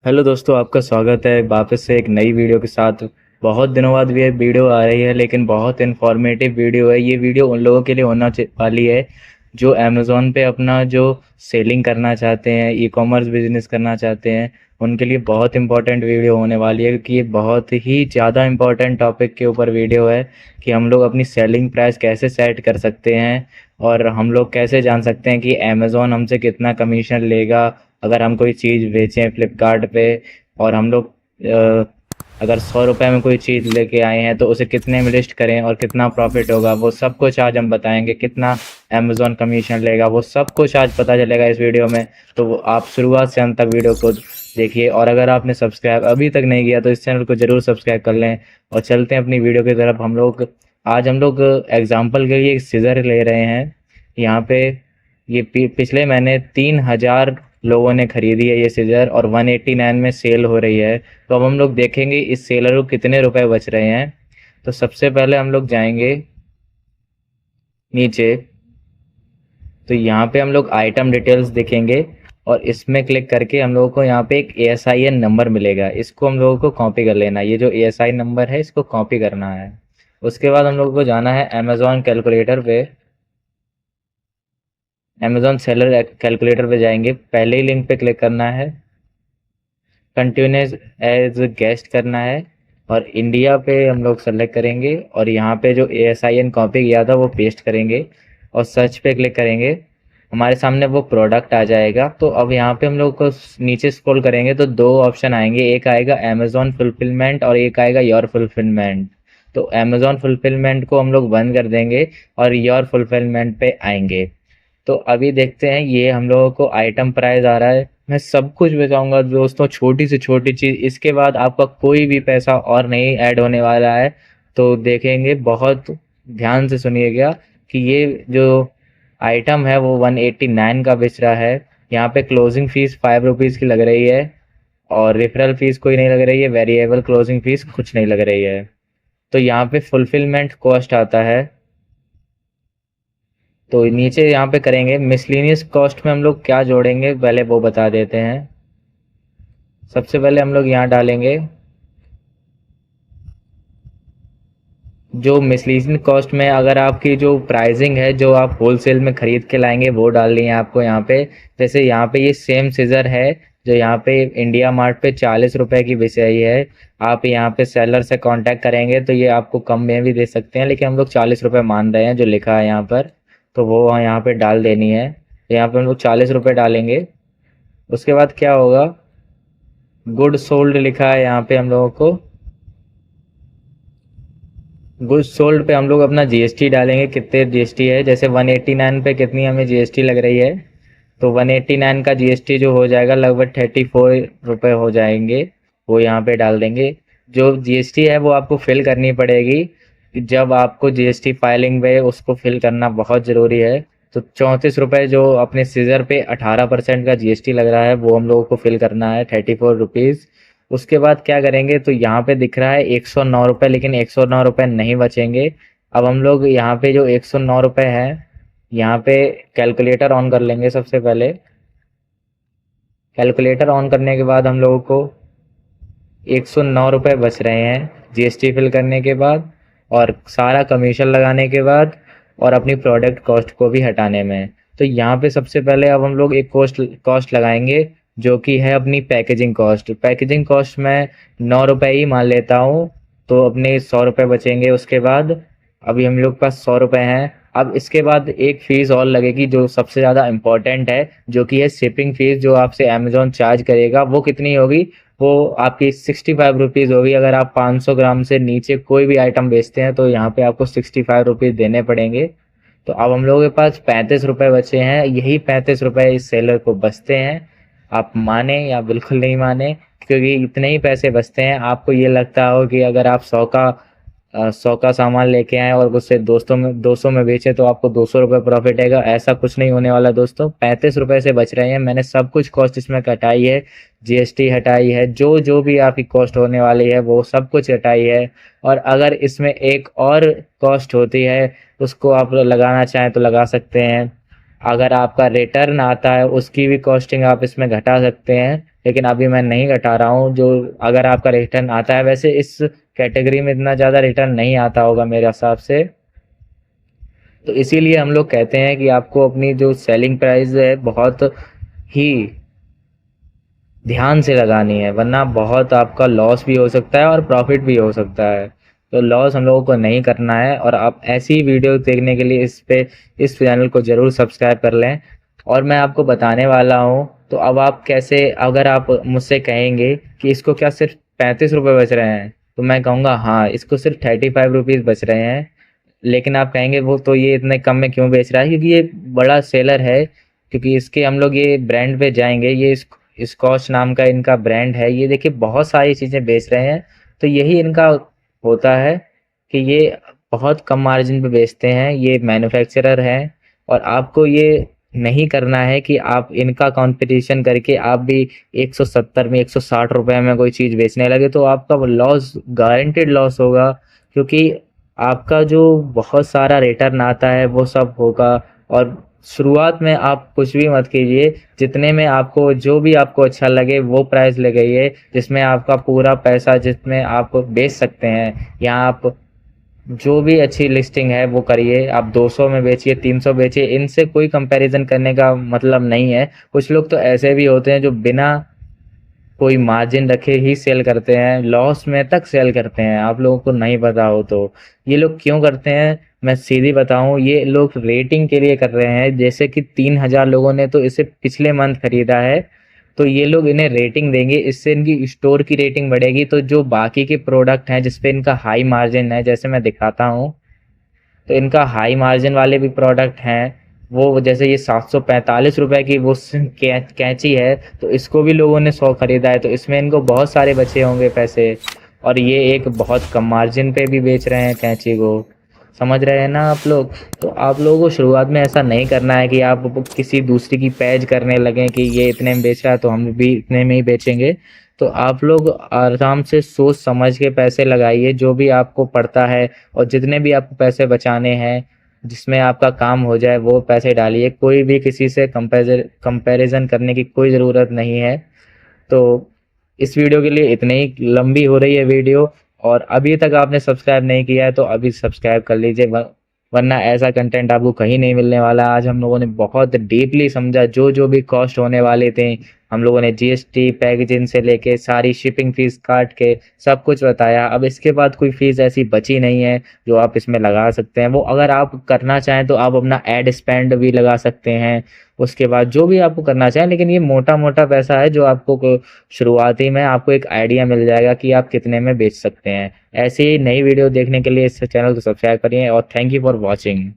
Hello दोस्तों, आपका स्वागत है वापस से एक नई वीडियो के साथ। बहुत दिनों बाद ये वीडियो आ रही है, लेकिन बहुत इन्फॉर्मेटिव वीडियो है। ये वीडियो उन लोगों के लिए होना वाली है जो अमेज़ॉन पे अपना जो सेलिंग करना चाहते हैं, ई कॉमर्स बिजनेस करना चाहते हैं। उनके लिए बहुत इंपॉर्टेंट वीडियो होने वाली है, क्योंकि ये बहुत ही ज़्यादा इंपॉर्टेंट टॉपिक के ऊपर वीडियो है कि हम लोग अपनी सेलिंग प्राइस कैसे सेट कर सकते हैं और हम लोग कैसे जान सकते हैं कि अमेज़ॉन हमसे कितना कमीशन लेगा अगर हम कोई चीज़ बेचें फ्लिपकार्ट पे। और हम लोग अगर 100 रुपये में कोई चीज़ लेके आए हैं तो उसे कितने में लिस्ट करें और कितना प्रॉफिट होगा, वो सब कुछ आज हम बताएंगे। कितना अमेज़ॉन कमीशन लेगा, वो सब कुछ आज पता चलेगा इस वीडियो में। तो वो आप शुरुआत से अंत तक वीडियो को देखिए, और अगर आपने सब्सक्राइब अभी तक नहीं किया तो इस चैनल को ज़रूर सब्सक्राइब कर लें। और चलते हैं अपनी वीडियो की तरफ। आज हम लोग एग्जाम्पल के लिए एक सीज़र ले रहे हैं। यहाँ पे ये पिछले महीने 3000 लोगों ने खरीदी है ये सीजर, और 189 में सेल हो रही है। तो अब हम लोग देखेंगे इस सेलर को कितने रुपए बच रहे हैं। तो सबसे पहले हम लोग जाएंगे नीचे। तो यहाँ पे हम लोग आइटम डिटेल्स देखेंगे, और इसमें क्लिक करके हम लोगों को यहाँ पे एक ASIN नंबर मिलेगा। इसको हम लोगों को कॉपी कर लेना है। ये जो ASIN नंबर है इसको कॉपी करना है। उसके बाद हम लोगों को जाना है अमेज़ॉन कैलकुलेटर पे। अमेज़ॉन सेलर कैलकुलेटर पे जाएंगे, पहले ही लिंक पे क्लिक करना है, कंटिन्यूस एज गेस्ट करना है, और इंडिया पे हम लोग सेलेक्ट करेंगे, और यहाँ पे जो ASIN कॉपी किया था वो पेस्ट करेंगे, और सर्च पे क्लिक करेंगे। हमारे सामने वो प्रोडक्ट आ जाएगा। तो अब यहाँ पे हम लोग को नीचे स्क्रॉल करेंगे तो दो ऑप्शन आएंगे, एक आएगा अमेज़ॉन फुलफिलमेंट और एक आएगा योर फुलफिलमेंट। तो अमेज़ॉन फुलफिलमेंट को हम लोग बंद कर देंगे और योर फुलफिलमेंट पे आएंगे। तो अभी देखते हैं, ये हम लोगों को आइटम प्राइस आ रहा है। मैं सब कुछ बताऊंगा दोस्तों, छोटी से छोटी चीज़। इसके बाद आपका कोई भी पैसा और नहीं ऐड होने वाला है। तो देखेंगे, बहुत ध्यान से सुनिएगा कि ये जो आइटम है वो 189 का बेच रहा है। यहाँ पे क्लोजिंग फीस 5 रुपीज़ की लग रही है, और रेफरल फीस कोई नहीं लग रही है, वेरिएबल क्लोजिंग फीस कुछ नहीं लग रही है। तो यहाँ पे फुलफिलमेंट कॉस्ट आता है। तो नीचे यहाँ पे करेंगे मिसलेनियस कॉस्ट में हम लोग क्या जोड़ेंगे पहले वो बता देते हैं। सबसे पहले हम लोग यहाँ डालेंगे जो मिसलेनियस कॉस्ट में, अगर आपकी जो प्राइसिंग है जो आप होलसेल में खरीद के लाएंगे वो डालनी है आपको यहाँ पे। जैसे यहाँ पे ये सेम सीजर है जो यहाँ पे इंडिया मार्ट पे 40 रुपए की बेच रही है। आप यहाँ पे सेलर से कांटेक्ट करेंगे तो ये आपको कम में भी दे सकते हैं, लेकिन हम लोग 40 रुपए मान रहे हैं जो लिखा है यहाँ पर। तो वो यहाँ पे डाल देनी है। तो यहाँ पे हम लोग 40 रुपए डालेंगे। उसके बाद क्या होगा, गुड सोल्ड लिखा है यहाँ पे हम लोगों को। गुड सोल्ड पे हम लोग अपना GST डालेंगे, कितने GST है। जैसे 189 पे कितनी हमें GST लग रही है, तो 189 का GST जो हो जाएगा लगभग 34 रुपये हो जाएंगे, वो यहाँ पे डाल देंगे। जो GST है वो आपको फिल करनी पड़ेगी। जब आपको GST फाइलिंग में उसको फिल करना बहुत ज़रूरी है। तो 34 रुपये जो अपने सीजर पे 18% का GST लग रहा है वो हम लोगों को फिल करना है, 34 रुपीज़। उसके बाद क्या करेंगे, तो यहाँ पे दिख रहा है 109 रुपये, लेकिन 109 रुपये नहीं बचेंगे। अब हम लोग यहाँ पे जो 109 रुपये है, यहाँ पे कैलकुलेटर ऑन कर लेंगे सबसे पहले। कैलकुलेटर ऑन करने के बाद हम लोगों को 109 रुपये बच रहे हैं GST फिल करने के बाद, और सारा कमीशन लगाने के बाद, और अपनी प्रोडक्ट कॉस्ट को भी हटाने में। तो यहाँ पे सबसे पहले अब हम लोग एक कॉस्ट लगाएंगे जो कि है अपनी पैकेजिंग कॉस्ट। पैकेजिंग कॉस्ट मैं 9 रुपये ही मान लेता हूँ। तो अपने 100 रुपये बचेंगे। उसके बाद अभी हम लोग पास 100 रुपये हैं। अब इसके बाद एक फ़ीस और लगेगी जो सबसे ज़्यादा इम्पोर्टेंट है, जो कि है शिपिंग फ़ीस जो आपसे अमेज़ॉन चार्ज करेगा। वो कितनी होगी, वो आपकी 65 रुपीज़ होगी। अगर आप 500 ग्राम से नीचे कोई भी आइटम बेचते हैं तो यहाँ पे आपको 65 रुपीज़ देने पड़ेंगे। तो अब हम लोगों के पास 35 रुपये बचे हैं। यही 35 रुपये इस सेलर को बचते हैं। आप माने या बिल्कुल नहीं माने, क्योंकि इतने ही पैसे बचते हैं। आपको ये लगता हो कि अगर आप 100 का सामान लेके आए और उससे 200 में बेचे तो आपको 200 रुपये प्रॉफिट आएगा। ऐसा कुछ नहीं होने वाला दोस्तों। 35 रुपये से बच रहे हैं। मैंने सब कुछ कॉस्ट इसमें कटाई है, GST हटाई है, जो जो भी आपकी कॉस्ट होने वाली है वो सब कुछ हटाई है। और अगर इसमें एक और कॉस्ट होती है उसको आप लगाना चाहें तो लगा सकते हैं। अगर आपका रिटर्न आता है उसकी भी कॉस्टिंग आप इसमें घटा सकते हैं, लेकिन अभी मैं नहीं घटा रहा हूँ। जो अगर आपका रिटर्न आता है, वैसे इस कैटेगरी में इतना ज़्यादा रिटर्न नहीं आता होगा मेरे हिसाब से, तो इसीलिए हम लोग कहते हैं कि आपको अपनी जो सेलिंग प्राइस है बहुत ही ध्यान से लगानी है, वरना बहुत आपका लॉस भी हो सकता है और प्रॉफिट भी हो सकता है। तो लॉस हम लोगों को नहीं करना है, और आप ऐसी वीडियो देखने के लिए इस चैनल को ज़रूर सब्सक्राइब कर लें। और मैं आपको बताने वाला हूँ, तो अब आप कैसे, अगर आप मुझसे कहेंगे कि इसको क्या सिर्फ 35 रुपये बच रहे हैं, तो मैं कहूँगा हाँ, इसको सिर्फ 35 रुपीज़ बच रहे हैं। लेकिन आप कहेंगे वो तो ये इतने कम में क्यों बेच रहा है, क्योंकि ये बड़ा सेलर है, क्योंकि इसके हम लोग ये ब्रांड पे जाएंगे, ये स्कॉच नाम का इनका ब्रांड है। ये देखिए बहुत सारी चीज़ें बेच रहे हैं, तो यही इनका होता है कि ये बहुत कम मार्जिन पे बेचते हैं, ये मैन्युफैक्चरर हैं। और आपको ये नहीं करना है कि आप इनका कंपटीशन करके आप भी 170 में 160 रुपए में कोई चीज़ बेचने लगे, तो आपका लॉस, गारंटेड लॉस होगा। क्योंकि आपका जो बहुत सारा रिटर्न आता है वो सब होगा। और शुरुआत में आप कुछ भी मत कीजिए, जितने में आपको जो भी आपको अच्छा लगे वो प्राइस लगाइए, जिसमें आपका पूरा पैसा, जिसमें आप बेच सकते हैं। यहाँ आप जो भी अच्छी लिस्टिंग है वो करिए, आप 200 में बेचिए, 300 बेचिए, इनसे कोई कंपैरिजन करने का मतलब नहीं है। कुछ लोग तो ऐसे भी होते हैं जो बिना कोई मार्जिन रखे ही सेल करते हैं, लॉस में तक सेल करते हैं, आप लोगों को नहीं पता हो तो। ये लोग क्यों करते हैं, मैं सीधी बताऊं, ये लोग रेटिंग के लिए कर रहे हैं। जैसे कि 3000 लोगों ने तो इसे पिछले मंथ खरीदा है, तो ये लोग इन्हें रेटिंग देंगे, इससे इनकी स्टोर की रेटिंग बढ़ेगी। तो जो बाकी के प्रोडक्ट हैं जिसपे इनका हाई मार्जिन है, जैसे मैं दिखाता हूँ, तो इनका हाई मार्जिन वाले भी प्रोडक्ट हैं। वो जैसे ये 745 रुपए की वो कैंची है, तो इसको भी लोगों ने 100 खरीदा है, तो इसमें इनको बहुत सारे बचे होंगे पैसे। और ये एक बहुत कम मार्जिन पे भी बेच रहे हैं कैंची को, समझ रहे हैं ना आप लोग। तो आप लोगों को शुरुआत में ऐसा नहीं करना है कि आप किसी दूसरी की पैज करने लगें कि ये इतने में बेच रहा है तो हम भी इतने में ही बेचेंगे। तो आप लोग आराम से सोच समझ के पैसे लगाइए, जो भी आपको पड़ता है, और जितने भी आपको पैसे बचाने हैं, जिसमें आपका काम हो जाए वो पैसे डालिए। कोई भी किसी से कंपैरिजन करने की कोई ज़रूरत नहीं है। तो इस वीडियो के लिए इतनी ही लंबी हो रही है वीडियो, और अभी तक आपने सब्सक्राइब नहीं किया है तो अभी सब्सक्राइब कर लीजिए, वरना ऐसा कंटेंट आपको कहीं नहीं मिलने वाला। आज हम लोगों ने बहुत डीपली समझा, जो जो भी कॉस्ट होने वाले थे हम लोगों ने, जीएसटी, पैकेजिंग से लेके सारी शिपिंग फीस काट के सब कुछ बताया। अब इसके बाद कोई फीस ऐसी बची नहीं है जो आप इसमें लगा सकते हैं। वो अगर आप करना चाहें तो आप अपना एड स्पेंड भी लगा सकते हैं, उसके बाद जो भी आपको करना चाहें। लेकिन ये मोटा मोटा पैसा है जो आपको शुरुआती में आपको एक आइडिया मिल जाएगा कि आप कितने में बेच सकते हैं। ऐसे ही नई वीडियो देखने के लिए इस चैनल को सब्सक्राइब करिए, और थैंक यू फॉर वॉचिंग।